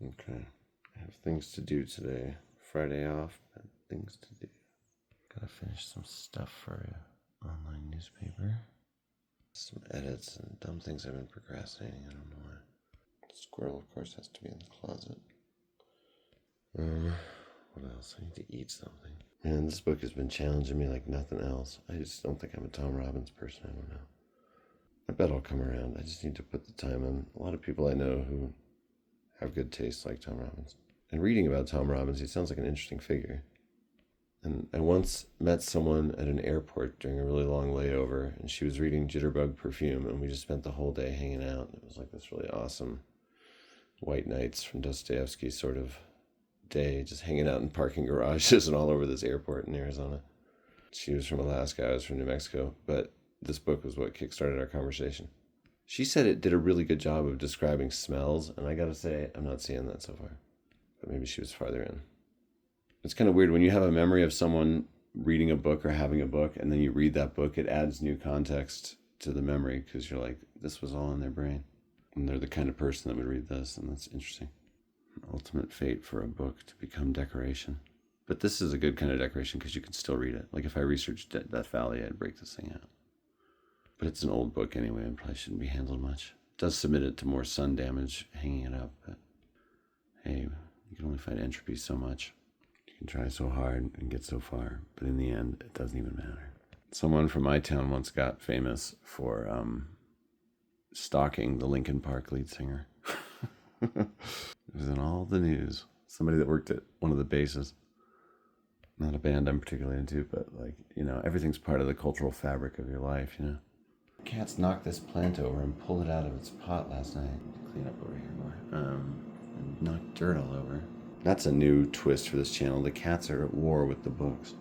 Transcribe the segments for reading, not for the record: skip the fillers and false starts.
Okay. I have things to do today. Friday off, but things to do. Gotta finish some stuff for an online newspaper. Some edits and dumb things I've been procrastinating. I don't know why. Squirrel, of course, has to be in the closet. What else? I need to eat something. Man, this book has been challenging me like nothing else. I just don't think I'm a Tom Robbins person. I don't know. I bet I'll come around. I just need to put the time in. A lot of people I know who have good taste like Tom Robbins. And reading about Tom Robbins, he sounds like an interesting figure. And I once met someone at an airport during a really long layover, and she was reading Jitterbug Perfume, and we just spent the whole day hanging out. It was like this really awesome White Nights from Dostoevsky sort of day, just hanging out in parking garages and all over this airport in Arizona. She was from Alaska, I was from New Mexico, but this book was what kickstarted our conversation. She said it did a really good job of describing smells, and I gotta say, I'm not seeing that so far. But maybe she was farther in. It's kind of weird when you have a memory of someone reading a book or having a book, and then you read that book, it adds new context to the memory because you're like, this was all in their brain. And they're the kind of person that would read this, and that's interesting. Ultimate fate for a book to become decoration. But this is a good kind of decoration because you can still read it. Like if I researched Death Valley, I'd break this thing out. But it's an old book anyway and probably shouldn't be handled much. It does submit it to more sun damage hanging it up, but hey, you can only fight entropy so much. You can try so hard and get so far, but in the end, it doesn't even matter. Someone from my town once got famous for stalking the Linkin Park lead singer. It was in all the news. Somebody that worked at one of the bases. Not a band I'm particularly into, but like, everything's part of the cultural fabric of your life. Cats knocked this plant over and pulled it out of its pot last night. Clean up over here more. And knocked dirt all over. That's a new twist for this channel. The cats are at war with the books.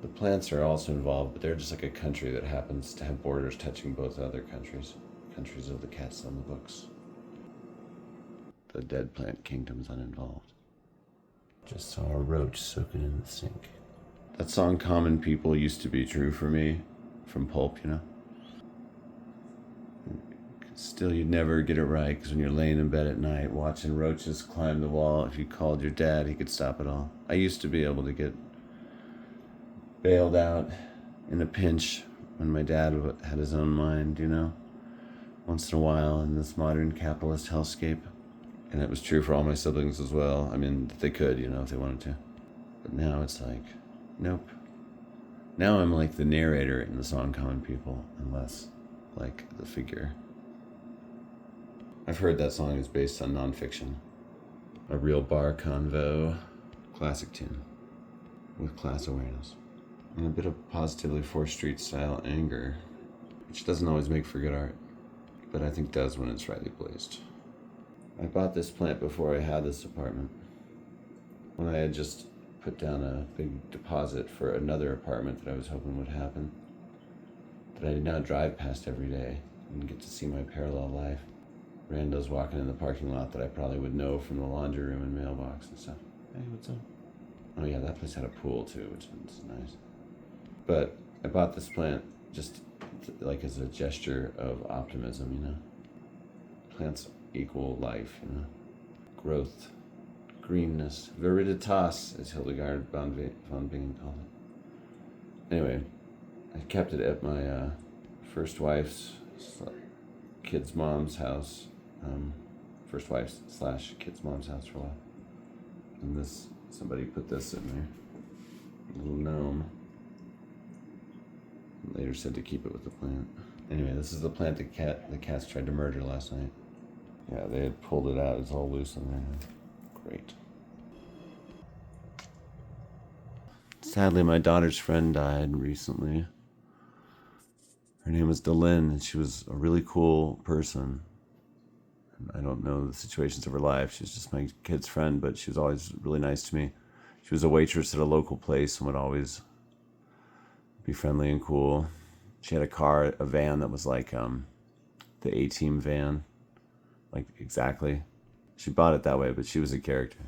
The plants are also involved, but they're just like a country that happens to have borders touching both other countries. Countries of the cats on the books. The dead plant kingdom's uninvolved. Just saw a roach soaking in the sink. That song Common People used to be true for me from Pulp, Still, you'd never get it right because when you're laying in bed at night watching roaches climb the wall, if you called your dad, he could stop it all. I used to be able to get bailed out in a pinch when my dad had his own mind, once in a while in this modern capitalist hellscape. And it was true for all my siblings as well. I mean, they could, if they wanted to. But now it's like, nope. Now I'm like the narrator in the song Common People, and less like the figure. I've heard that song is based on nonfiction. A real bar convo, classic tune, with class awareness. And a bit of positively 4th Street style anger, which doesn't always make for good art, but I think does when it's rightly placed. I bought this plant before I had this apartment. When I had just put down a big deposit for another apartment that I was hoping would happen, that I did not drive past every day and get to see my parallel life. Randos walking in the parking lot that I probably would know from the laundry room and mailbox and stuff. Hey, what's up? Oh yeah, that place had a pool too, which was nice. But I bought this plant just like as a gesture of optimism, Plants equal life, growth, greenness, viriditas, as Hildegard von Bingen called it. Anyway, I kept it at my first wife's kid's mom's house, first wife's / kid's mom's house for a while. And somebody put this in there, a little gnome. And later said to keep it with the plant. Anyway, this is the plant the cats tried to murder last night. Yeah, they had pulled it out. It's all loose in there. Great. Sadly, my daughter's friend died recently. Her name was Delyn, and she was a really cool person. And I don't know the situations of her life. She was just my kid's friend, but she was always really nice to me. She was a waitress at a local place and would always be friendly and cool. She had a van that was like the A-Team van. Like, exactly. She bought it that way, but she was a character.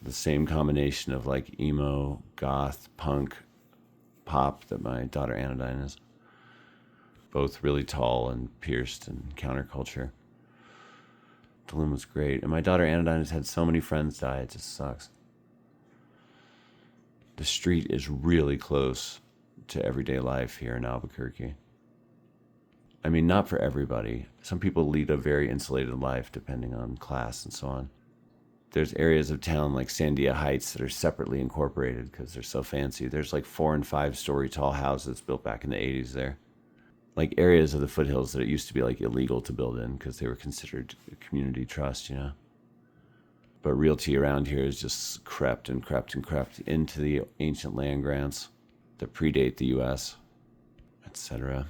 The same combination of like emo, goth, punk, pop that my daughter Anodyne is. Both really tall and pierced and counterculture. Tulum was great. And my daughter Anodyne has had so many friends die, it just sucks. The street is really close to everyday life here in Albuquerque. I mean, not for everybody. Some people lead a very insulated life depending on class and so on. There's areas of town like Sandia Heights that are separately incorporated because they're so fancy. There's like 4 and 5 story tall houses built back in the 80s there. Like areas of the foothills that it used to be like illegal to build in because they were considered a community trust, you know. But realty around here has just crept and crept and crept into the ancient land grants that predate the U.S., etc.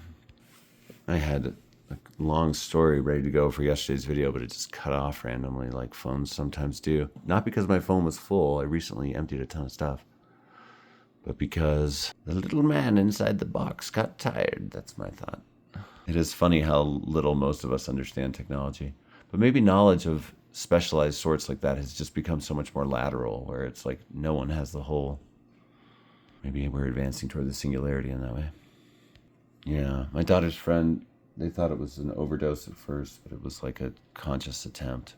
I had a long story ready to go for yesterday's video, but it just cut off randomly like phones sometimes do. Not because my phone was full, I recently emptied a ton of stuff, but because the little man inside the box got tired. That's my thought. It is funny how little most of us understand technology, but maybe knowledge of specialized sorts like that has just become so much more lateral, where it's like no one has the whole. Maybe we're advancing toward the singularity in that way. Yeah, my daughter's friend, they thought it was an overdose at first, but it was like a conscious attempt.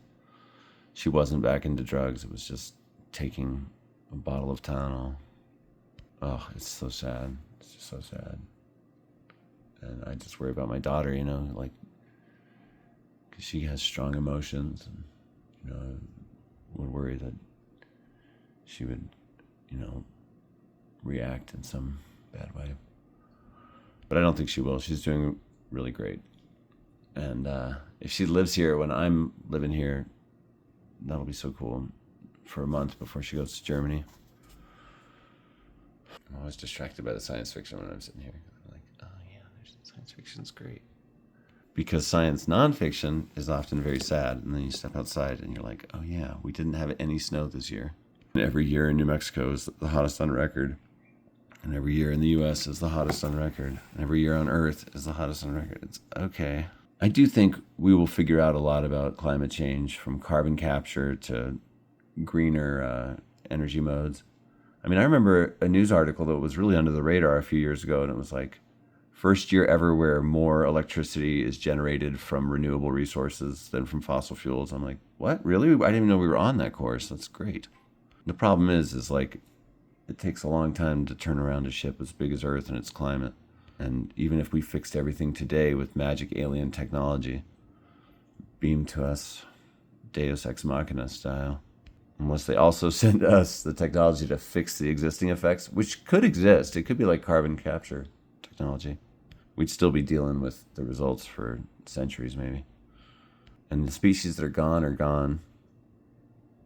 She wasn't back into drugs. It was just taking a bottle of Tylenol. Oh, it's so sad. It's just so sad. And I just worry about my daughter, you know, like, because she has strong emotions, and, you know, I would worry that she would, you know, react in some bad way. But I don't think she will. She's doing really great. And if she lives here when I'm living here, that'll be so cool for a month before she goes to Germany. I'm always distracted by the science fiction when I'm sitting here. I'm like, oh yeah, science fiction's great. Because science nonfiction is often very sad. And then you step outside and you're like, oh yeah, we didn't have any snow this year. And every year in New Mexico is the hottest on record. And every year in the U.S. is the hottest on record. And every year on Earth is the hottest on record. It's okay. I do think we will figure out a lot about climate change, from carbon capture to greener energy modes. I mean, I remember a news article that was really under the radar a few years ago, and it was like, first year ever where more electricity is generated from renewable resources than from fossil fuels. I'm like, what? Really? I didn't even know we were on that course. That's great. The problem is like, it takes a long time to turn around a ship as big as Earth and its climate. And even if we fixed everything today with magic alien technology, beamed to us Deus Ex Machina style, unless they also send us the technology to fix the existing effects, which could exist. It could be like carbon capture technology. We'd still be dealing with the results for centuries, maybe. And the species that are gone are gone.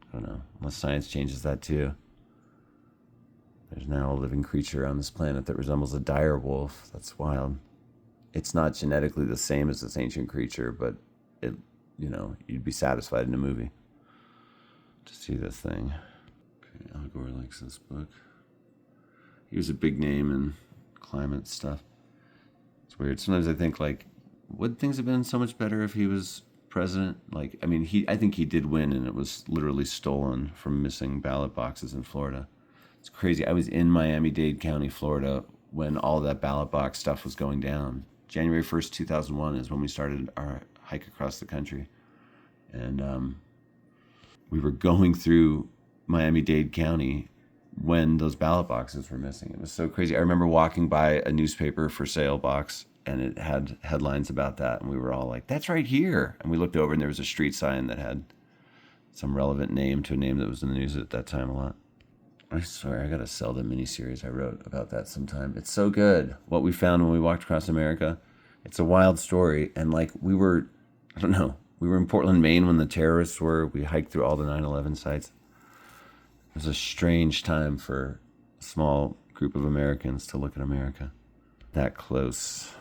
I don't know, unless science changes that too. There's now a living creature on this planet that resembles a dire wolf. That's wild. It's not genetically the same as this ancient creature, but it, you know, you'd be satisfied in a movie to see this thing. Okay, Al Gore likes this book. He was a big name in climate stuff. It's weird. Sometimes I think, like, would things have been so much better if he was president? Like, I mean, I think he did win, and it was literally stolen from missing ballot boxes in Florida. It's crazy. I was in Miami-Dade County, Florida, when all that ballot box stuff was going down. January 1st, 2001 is when we started our hike across the country. And we were going through Miami-Dade County when those ballot boxes were missing. It was so crazy. I remember walking by a newspaper for sale box, and it had headlines about that. And we were all like, that's right here. And we looked over, and there was a street sign that had some relevant name to a name that was in the news at that time a lot. I swear, I gotta sell the miniseries I wrote about that sometime. It's so good. What we found when we walked across America. It's a wild story. And like, we were in Portland, Maine when the terrorists were. We hiked through all the 9/11 sites. It was a strange time for a small group of Americans to look at America that close.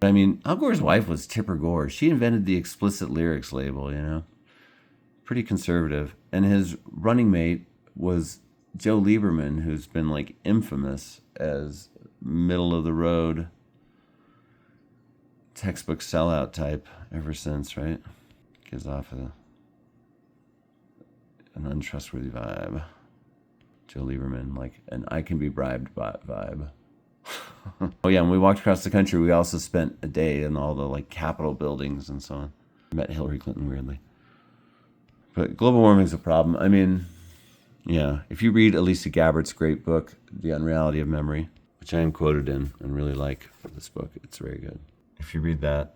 I mean, Al Gore's wife was Tipper Gore. She invented the explicit lyrics label, you know? Pretty conservative. And his running mate was Joe Lieberman, who's been like infamous as middle of the road textbook sellout type ever since, right? Gives off an untrustworthy vibe. Joe Lieberman, like an I can be bribed vibe. Oh yeah, when we walked across the country, we also spent a day in all the like Capitol buildings and so on. Met Hillary Clinton weirdly. But global warming's a problem. I mean, yeah, if you read Elisa Gabbert's great book, The Unreality of Memory, which I am quoted in and really like this book, it's very good. If you read that,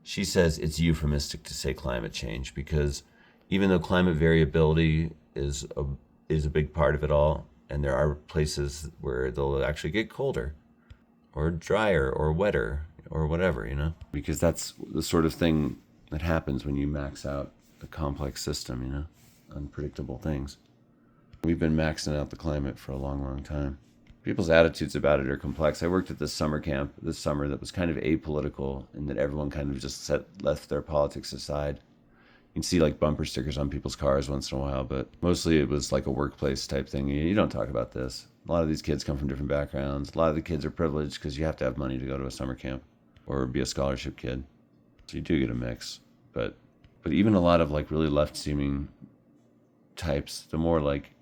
she says it's euphemistic to say climate change because even though climate variability is a big part of it all, and there are places where they'll actually get colder or drier or wetter or whatever, you know, because that's the sort of thing that happens when you max out a complex system, you know, unpredictable things. We've been maxing out the climate for a long, long time. People's attitudes about it are complex. I worked at this summer camp this summer that was kind of apolitical in that everyone kind of just left their politics aside. You can see like bumper stickers on people's cars once in a while, but mostly it was like a workplace type thing. You don't talk about this. A lot of these kids come from different backgrounds. A lot of the kids are privileged because you have to have money to go to a summer camp or be a scholarship kid. So you do get a mix. But even a lot of like really left-seeming types, the more like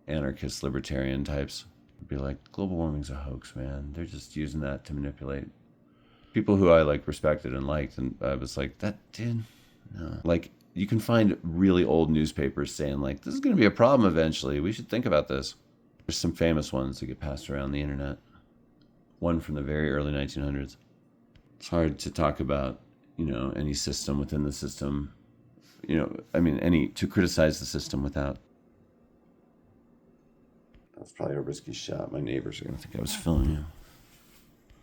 anarchist libertarian types, would be like, global warming's a hoax, man. They're just using that to manipulate. People who I like respected and liked, and I was like, that dude, no. Like, you can find really old newspapers saying like, this is going to be a problem eventually. We should think about this. There's some famous ones that get passed around the internet. One from the very early 1900s. It's hard to talk about, you know, any system within the system, you know, I mean, to criticize the system without. That's probably a risky shot. My neighbors are going to think I was filming you.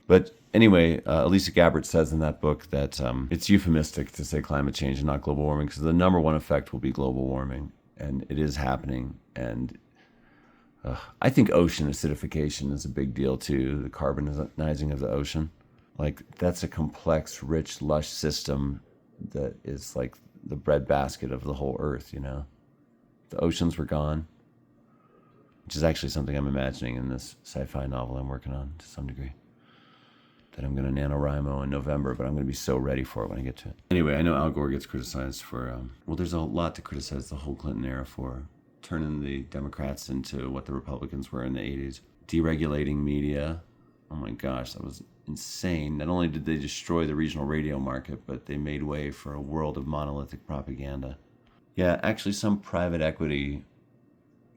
But anyway, Elisa Gabbert says in that book that it's euphemistic to say climate change and not global warming because the number one effect will be global warming. And it is happening. And I think ocean acidification is a big deal too, the carbonizing of the ocean. Like, that's a complex, rich, lush system that is like the breadbasket of the whole earth, you know? The oceans were gone, which is actually something I'm imagining in this sci-fi novel I'm working on to some degree. That I'm going to NaNoWriMo in November, but I'm going to be so ready for it when I get to it. Anyway, I know Al Gore gets criticized for, well, there's a lot to criticize the whole Clinton era for. Turning the Democrats into what the Republicans were in the 80s. Deregulating media. Oh my gosh, that was insane. Not only did they destroy the regional radio market, but they made way for a world of monolithic propaganda. Yeah, actually some private equity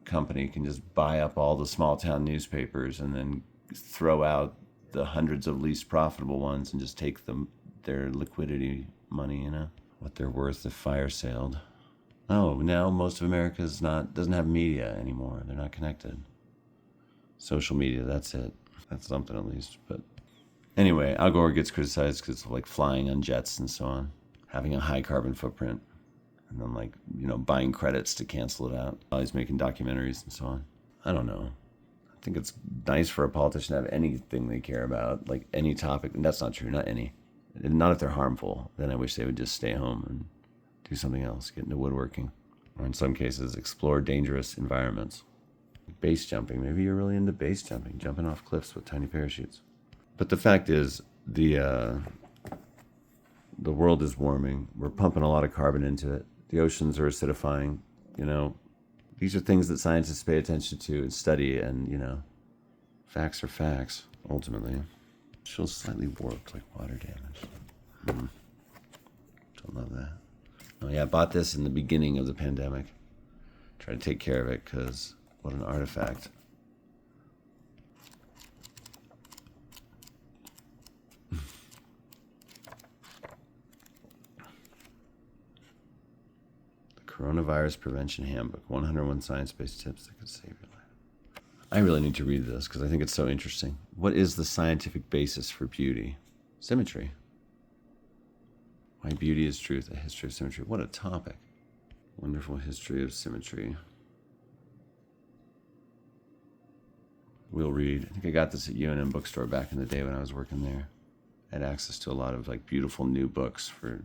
company can just buy up all the small town newspapers and then throw out the hundreds of least profitable ones and just take their liquidity money, you know, what they're worth if fire sailed. Oh, now most of America doesn't have media anymore. They're not connected. Social media, that's it. That's something at least. But anyway, Al Gore gets criticized because of like flying on jets and so on, having a high carbon footprint, and then like, you know, buying credits to cancel it out while he's making documentaries and so on. I don't know. I think it's nice for a politician to have anything they care about, like any topic. And that's not true, not any. Not if they're harmful. Then I wish they would just stay home and do something else, get into woodworking, or in some cases, explore dangerous environments. Base jumping. Maybe you're really into base jumping, jumping off cliffs with tiny parachutes. But the fact is, the world is warming. We're pumping a lot of carbon into it. The oceans are acidifying. You know, these are things that scientists pay attention to and study, and, you know, facts are facts, ultimately. It feels slightly warped, like water damage. Don't love that. Oh yeah, I bought this in the beginning of the pandemic. Try to take care of it, because what an artifact. Coronavirus Prevention Handbook, 101 Science-Based Tips that could save your life. I really need to read this because I think it's so interesting. What is the scientific basis for beauty? Symmetry. Why beauty is truth, a history of symmetry. What a topic. Wonderful history of symmetry. We'll read. I think I got this at UNM bookstore back in the day when I was working there. I had access to a lot of like beautiful new books for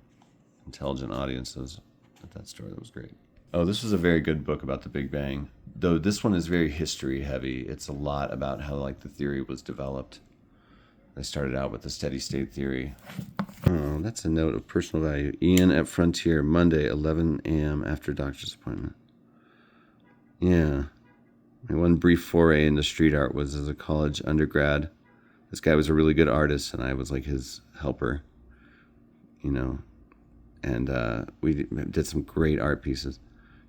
intelligent audiences at that store. That was great. Oh, this was a very good book about the Big Bang. Though this one is very history heavy. It's a lot about how like the theory was developed. I started out with the steady state theory. Oh, that's a note of personal value. Ian at Frontier, Monday, 11 a.m. after doctor's appointment. Yeah. My one brief foray into street art was as a college undergrad. This guy was a really good artist, and I was like his helper, you know. And we did some great art pieces.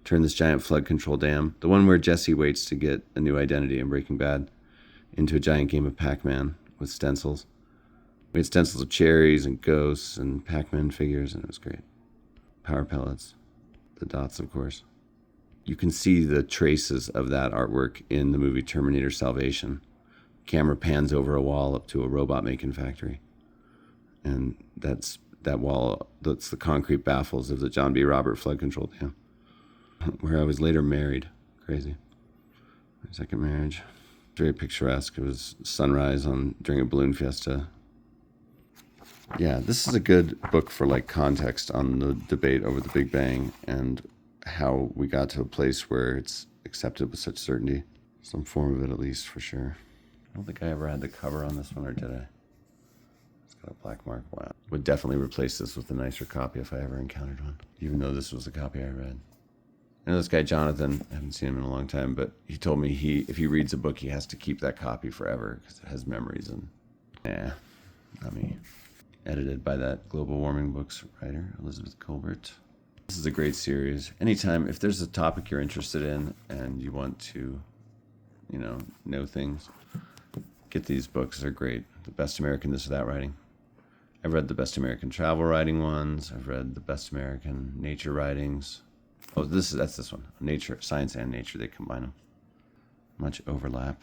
turn this giant flood control dam, the one where Jesse waits to get a new identity in Breaking Bad, into a giant game of Pac-Man with stencils. We had stencils of cherries and ghosts and Pac-Man figures, and it was great. Power pellets. The dots, of course. You can see the traces of that artwork in the movie Terminator Salvation. Camera pans over a wall up to a robot-making factory. And that's that wall, that's the concrete baffles of the John B. Robert flood control dam, where I was later married. Crazy. My second marriage. Very picturesque. It was sunrise during a balloon fiesta. Yeah, this is a good book for like context on the debate over the Big Bang and how we got to a place where it's accepted with such certainty. Some form of it, at least, for sure. I don't think I ever had the cover on this one, or did I? It's got a black mark. Wow. Would definitely replace this with a nicer copy if I ever encountered one, even though this was the copy I read. I know this guy, Jonathan, I haven't seen him in a long time, but he told me if he reads a book, he has to keep that copy forever because it has memories. And not me. Edited by that Global Warming Books writer, Elizabeth Colbert. This is a great series. Anytime, if there's a topic you're interested in and you want to, know things, get these books. They're great. The Best American This or That Writing. I've read the Best American Travel Writing ones. I've read the Best American Nature Writings. Oh, that's this one. Nature, Science and Nature, they combine them. Much overlap.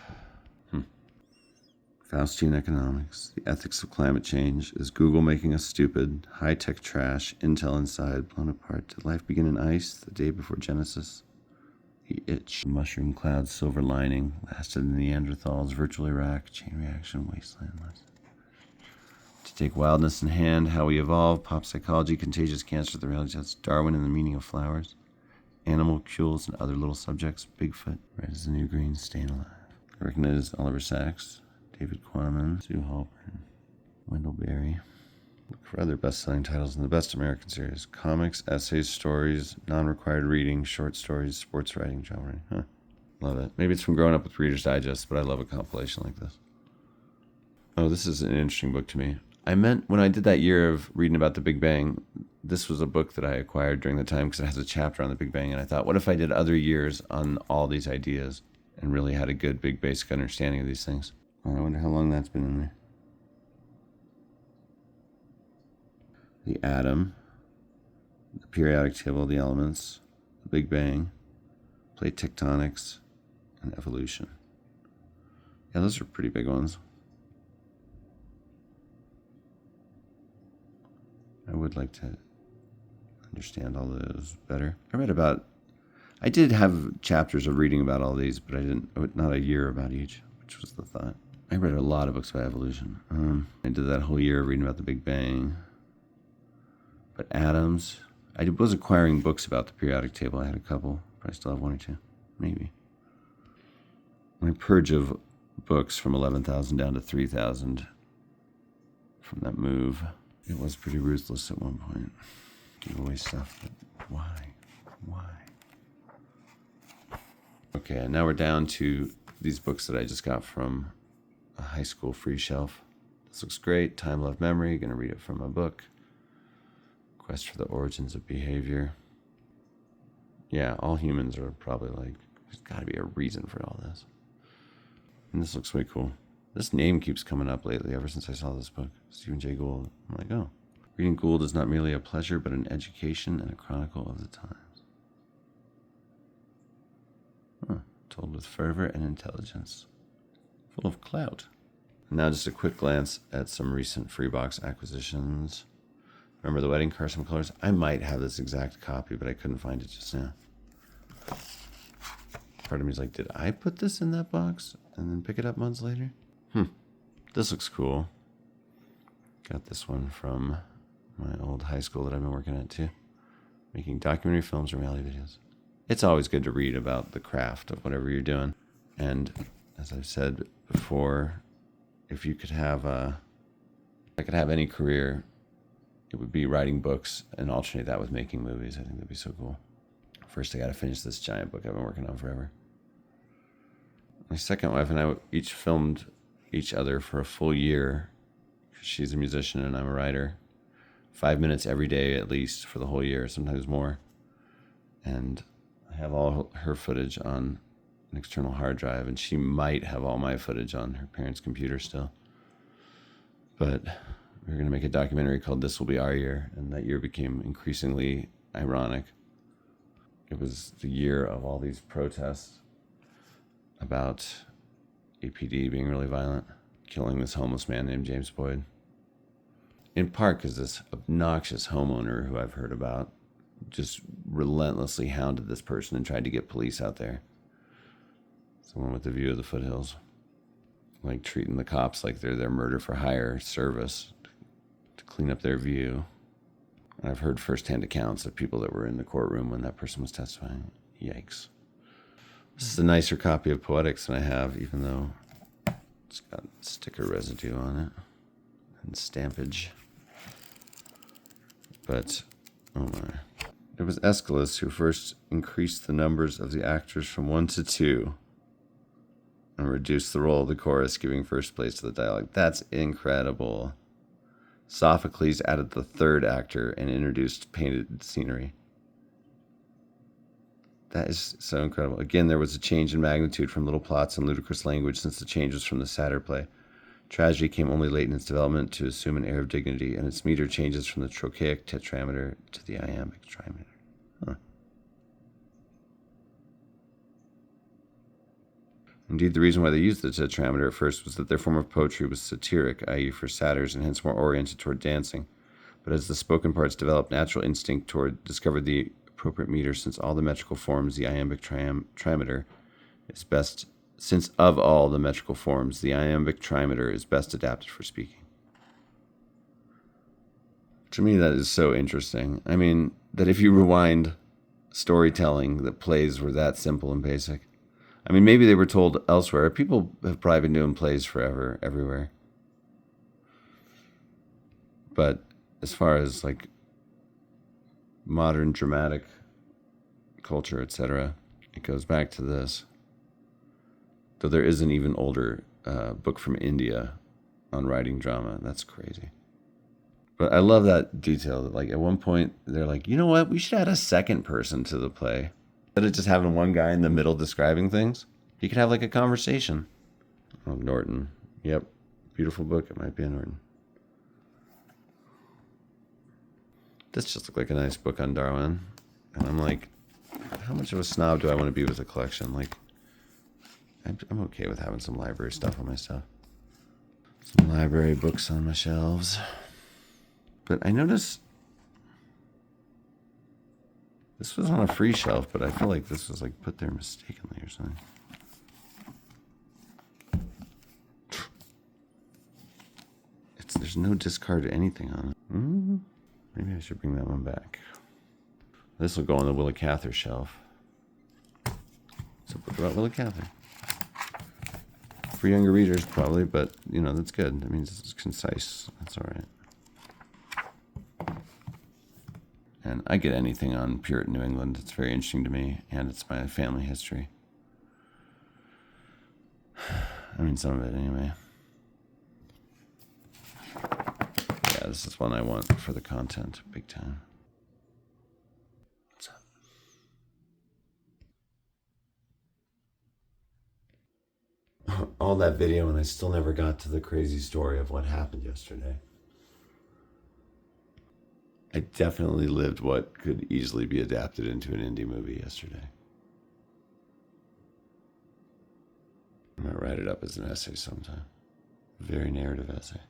Faustian Economics. The Ethics of Climate Change. Is Google making us stupid? High-tech trash. Intel inside. Blown apart. Did life begin in ice the day before Genesis? The Itch. Mushroom clouds. Silver lining. Lasted the Neanderthals. Virtual Iraq. Chain reaction. Wasteland. To take wildness in hand. How we evolve. Pop psychology. Contagious cancer. The reality test. Darwin and the meaning of flowers. Animalcules and other little subjects. Bigfoot. Red is the new green. Staying alive. I recognize Oliver Sacks. David Quammen, Sue Halpern, Wendell Berry. Look for other best-selling titles in the Best American Series. Comics, essays, stories, non-required reading, short stories, sports writing, travel writing. Huh. Love it. Maybe it's from growing up with Reader's Digest, but I love a compilation like this. Oh, this is an interesting book to me. I meant when I did that year of reading about the Big Bang, this was a book that I acquired during the time because it has a chapter on the Big Bang, and I thought, what if I did other years on all these ideas and really had a good, big, basic understanding of these things? I wonder how long that's been in there. The atom, the periodic table of the elements, the Big Bang, plate tectonics, and evolution. Yeah, those are pretty big ones. I would like to understand all those better. I did have chapters of reading about all these, but not a year about each, which was the thought. I read a lot of books about evolution. I did that whole year reading about the Big Bang. But atoms, I was acquiring books about the periodic table. I had a couple. Probably still have one or two, maybe. My purge of books from 11,000 down to 3,000 from that move. It was pretty ruthless at one point. Give away stuff, but why? Okay, and now we're down to these books that I just got from a high school free shelf. This looks great. Time, Love, Memory. Going to read it from my book. Quest for the Origins of Behavior. Yeah, all humans are probably like, there's got to be a reason for all this. And this looks way cool. This name keeps coming up lately ever since I saw this book. Stephen Jay Gould. I'm like, oh. Reading Gould is not merely a pleasure, but an education and a chronicle of the times. Told with fervor and intelligence. Full of clout. Now just a quick glance at some recent Freebox acquisitions. Remember the Wedding, Carson McCullers? I might have this exact copy, but I couldn't find it just now. Part of me is like, did I put this in that box and then pick it up months later? This looks cool. Got this one from my old high school that I've been working at too. Making documentary films and reality videos. It's always good to read about the craft of whatever you're doing. And as I've said before, if you could have I could have any career, it would be writing books and alternate that with making movies. I think that'd be so cool. First, I got to finish this giant book I've been working on forever. My second wife and I each filmed each other for a full year. She's a musician and I'm a writer. 5 minutes every day at least for the whole year, sometimes more. And I have all her footage on an external hard drive, and she might have all my footage on her parents' computer still. But we were going to make a documentary called This Will Be Our Year, and that year became increasingly ironic. It was the year of all these protests about APD being really violent, killing this homeless man named James Boyd. In part because this obnoxious homeowner who I've heard about just relentlessly hounded this person and tried to get police out there. Someone with a view of the foothills. Like treating the cops like they're their murder for hire service to clean up their view. And I've heard firsthand accounts of people that were in the courtroom when that person was testifying. Yikes. This is a nicer copy of Poetics than I have, even though it's got sticker residue on it and stampage. But, oh my. It was Aeschylus who first increased the numbers of the actors from 1 to 2 and reduced the role of the chorus, giving first place to the dialogue. That's incredible. Sophocles added the third actor and introduced painted scenery. That is so incredible. Again, there was a change in magnitude from little plots and ludicrous language since the changes from the satyr play. Tragedy came only late in its development to assume an air of dignity, and its meter changes from the trochaic tetrameter to the iambic trimeter. Huh. Indeed, the reason why they used the tetrameter at first was that their form of poetry was satiric, i.e. for satyrs, and hence more oriented toward dancing. But as the spoken parts developed, natural instinct discovered the appropriate meter, since all the metrical forms, the iambic trimeter is best. Since of all the metrical forms, the iambic trimeter is best adapted for speaking. To me, that is so interesting. I mean, that if you rewind storytelling, that plays were that simple and basic. I mean, maybe they were told elsewhere. People have probably been doing plays forever, everywhere. But as far as like modern dramatic culture, etc., it goes back to this. Though there is an even older book from India on writing drama. That's crazy. But I love that detail. That like at one point, they're like, you know what? We should add a second person to the play. Instead of just having one guy in the middle describing things, he could have like a conversation. Oh, Norton. Yep. Beautiful book. It might be a Norton. This just looked like a nice book on Darwin. And I'm like, how much of a snob do I want to be with a collection? Like, I'm okay with having some library stuff on my stuff. Some library books on my shelves. But I noticed this was on a free shelf, but I feel like this was like put there mistakenly or something. There's no discard anything on it. Maybe I should bring that one back. This will go on the Willa Cather shelf. It's a book about Willa Cather. For younger readers, probably, but, you know, that's good. That means it's concise. That's all right. And I get anything on Puritan New England. It's very interesting to me, and it's my family history. I mean, some of it, anyway. Yeah, this is one I want for the content, big time. What's up? All that video, and I still never got to the crazy story of what happened yesterday. I definitely lived what could easily be adapted into an indie movie yesterday. I might write it up as an essay sometime. A very narrative essay.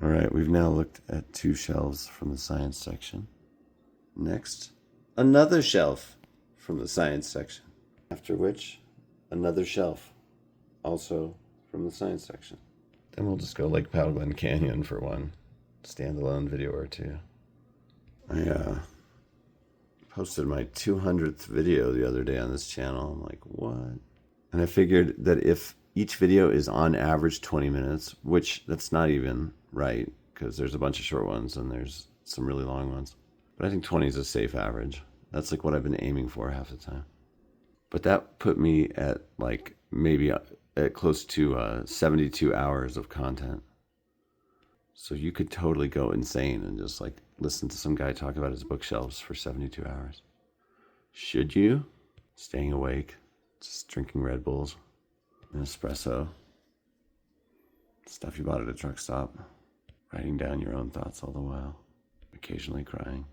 All right, we've now looked at 2 shelves from the science section. Next, another shelf from the science section. After which, another shelf, also from the science section. Then we'll just go like Powell Glen Canyon for one standalone video or two. I posted my 200th video the other day on this channel. I'm like, what? And I figured that if each video is on average 20 minutes, which that's not even right, because there's a bunch of short ones and there's some really long ones. But I think 20 is a safe average. That's like what I've been aiming for half the time. But that put me at like maybe at close to 72 hours of content. So you could totally go insane and just like listen to some guy talk about his bookshelves for 72 hours? Should you? Staying awake, just drinking Red Bulls, an espresso, stuff you bought at a truck stop, writing down your own thoughts all the while, occasionally crying.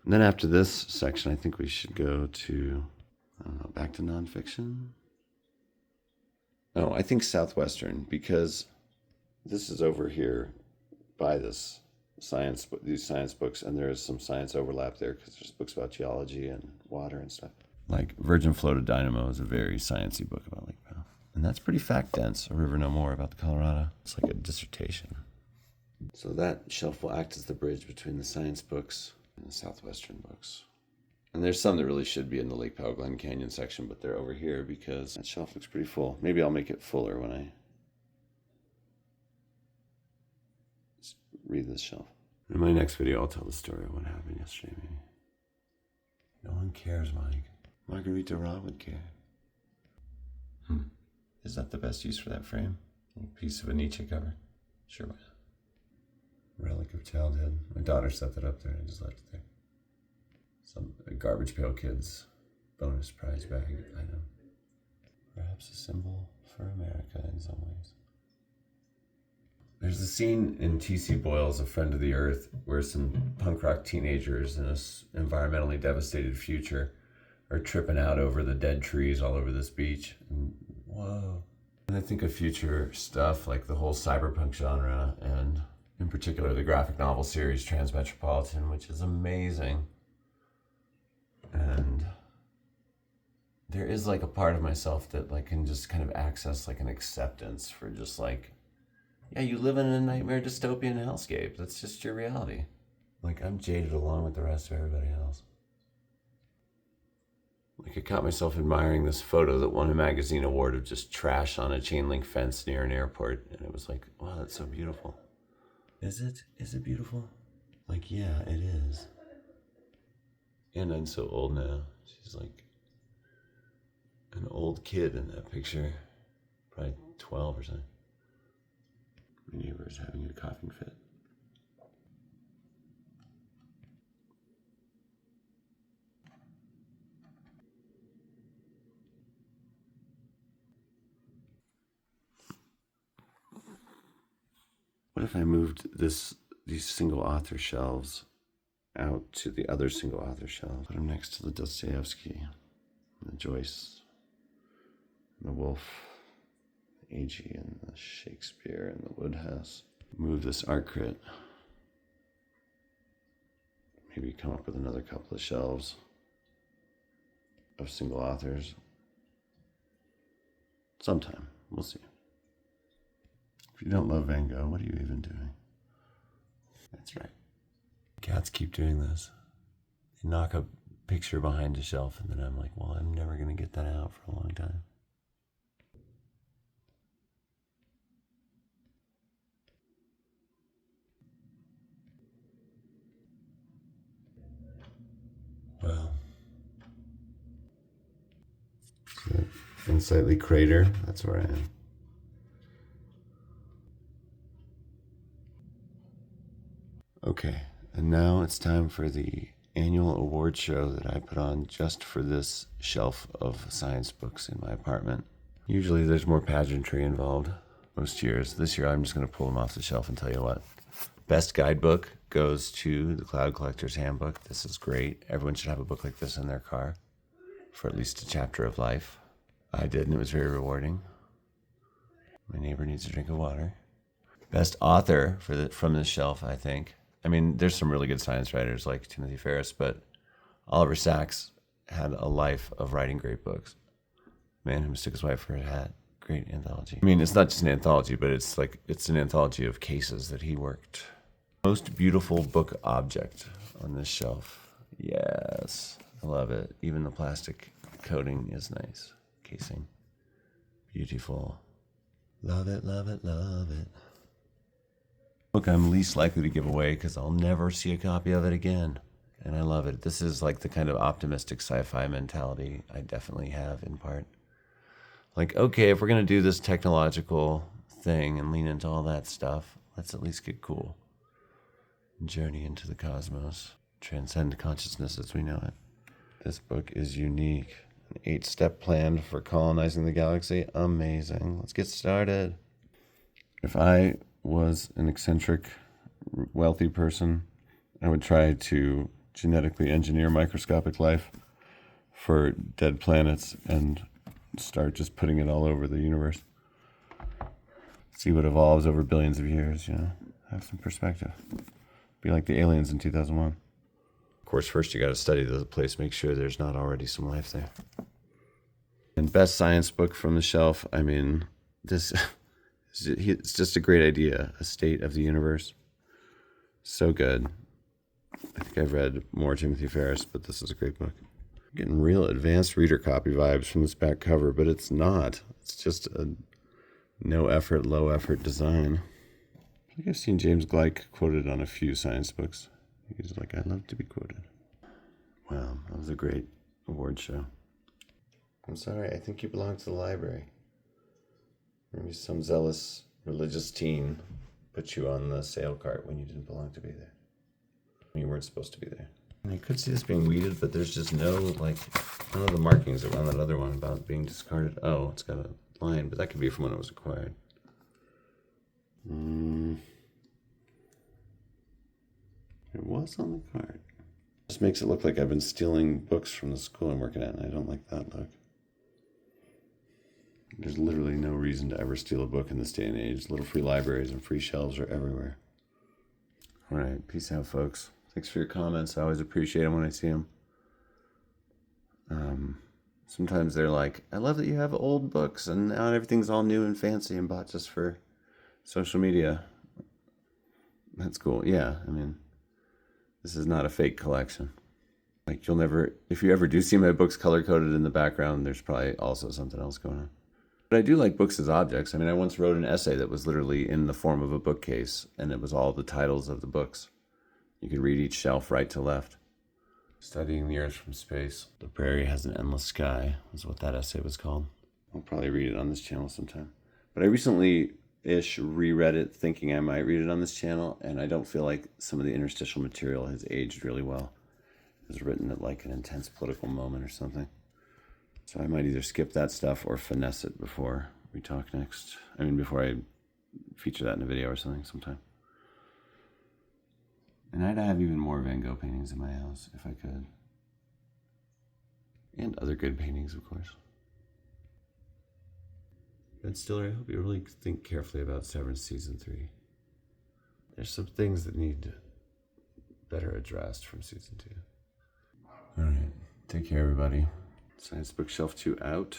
And then after this section, I think we should go to, I don't know, back to nonfiction? No, I think Southwestern, because this is over here by this these science books, and there is some science overlap there because there's books about geology and water and stuff. Like Virgin Flow to Dynamo is a very sciencey book about Lake Powell. And that's pretty fact dense. A River No More about the Colorado. It's like a dissertation. So that shelf will act as the bridge between the science books and the Southwestern books. And there's some that really should be in the Lake Powell Glen Canyon section, but they're over here because that shelf looks pretty full. Maybe I'll make it fuller when I read this shelf. In my next video, I'll tell the story of what happened yesterday, maybe. No one cares, Mike. Margarita Ra would care. Is that the best use for that frame? A piece of a Nietzsche cover? Sure, why not? Relic of childhood. My daughter set that up there and I just left it there. Some Garbage Pail Kids bonus prize bag item. Perhaps a symbol for America in some ways. There's a scene in T.C. Boyle's A Friend of the Earth where some punk rock teenagers in an environmentally devastated future are tripping out over the dead trees all over this beach. And whoa. And I think of future stuff like the whole cyberpunk genre and in particular the graphic novel series Transmetropolitan, which is amazing. And there is like a part of myself that like can just kind of access like an acceptance for just like, yeah, you live in a nightmare dystopian hellscape. That's just your reality. Like I'm jaded along with the rest of everybody else. Like I caught myself admiring this photo that won a magazine award of just trash on a chain link fence near an airport. And it was like, wow, that's so beautiful. Is it? Is it beautiful? Like, yeah, it is. And I'm so old now. She's like an old kid in that picture. Probably 12 or something. My neighbor is having a coughing fit. What if I moved these single author shelves out to the other single author shelves? Put them next to the Dostoevsky, the Joyce, the Woolf, the A.G. and the Shakespeare and the Woodhouse. Move this art crit. Maybe come up with another couple of shelves of single authors. Sometime. We'll see. If you don't love Van Gogh, what are you even doing? That's right. Cats keep doing this. They knock a picture behind a shelf, and then I'm like, well, I'm never going to get that out for a long time. Well, Unsightly Crater, that's where I am. Okay, and now it's time for the annual award show that I put on just for this shelf of science books in my apartment. Usually there's more pageantry involved most years. This year I'm just going to pull them off the shelf and tell you what. Best guidebook goes to The Cloud Collector's Handbook. This is great. Everyone should have a book like this in their car for at least a chapter of life. I did, and it was very rewarding. My neighbor needs a drink of water. Best author from this shelf, I think. I mean, there's some really good science writers like Timothy Ferris, but Oliver Sacks had a life of writing great books. Man Who Mistook His Wife for a Hat. Great anthology. I mean, it's not just an anthology, but it's an anthology of cases that he worked. Most beautiful book object on this shelf. Yes, I love it. Even the plastic coating is nice. Casing. Beautiful. Love it, love it, love it. Book I'm least likely to give away because I'll never see a copy of it again. And I love it. This is like the kind of optimistic sci-fi mentality I definitely have in part. Like, okay, if we're going to do this technological thing and lean into all that stuff, let's at least get cool. Journey into the cosmos. Transcend consciousness as we know it. This book is unique. An 8-step plan for colonizing the galaxy. Amazing. Let's get started. If I was an eccentric, wealthy person, I would try to genetically engineer microscopic life for dead planets and start just putting it all over the universe. See what evolves over billions of years, have some perspective. Be like the aliens in 2001. Of course, first you got to study the place, make sure there's not already some life there. And best science book from the shelf, I mean, this it's just a great idea. A State of the Universe. So good. I think I've read more Timothy Ferris, but this is a great book. Getting real advanced reader copy vibes from this back cover, but it's not. It's just a no effort, low effort design. I think I've seen James Gleick quoted on a few science books. He's like, I love to be quoted. Wow, that was a great award show. I'm sorry, I think you belong to the library. Maybe some zealous religious teen put you on the sale cart when you didn't belong to be there. You weren't supposed to be there. I could see this being weeded, but there's just none of the markings around that other one about being discarded. Oh, it's got a line, but that could be from when it was acquired. It was on the card. Just makes it look like I've been stealing books from the school I'm working at, and I don't like that look. There's literally no reason to ever steal a book in this day and age. Little free libraries and free shelves are everywhere. All right, peace out, folks. Thanks for your comments. I always appreciate them when I see them. Sometimes they're like, I love that you have old books and now everything's all new and fancy and bought just for social media. That's cool. Yeah, I mean, this is not a fake collection. Like, you'll never, if you ever do see my books color-coded in the background, there's probably also something else going on. But I do like books as objects. I mean, I once wrote an essay that was literally in the form of a bookcase, and it was all the titles of the books. You could read each shelf right to left. Studying the Earth from Space. The Prairie Has an Endless Sky is what that essay was called. I'll probably read it on this channel sometime. But I recently-ish reread it thinking I might read it on this channel, and I don't feel like some of the interstitial material has aged really well. It was written at like an intense political moment or something. So I might either skip that stuff or finesse it before we talk next. I mean, before I feature that in a video or something sometime. And I'd have even more Van Gogh paintings in my house if I could. And other good paintings, of course. Ben Stiller, I hope you really think carefully about Severance Season 3. There's some things that need better addressed from Season 2. All right. Take care, everybody. Science Bookshelf 2 out.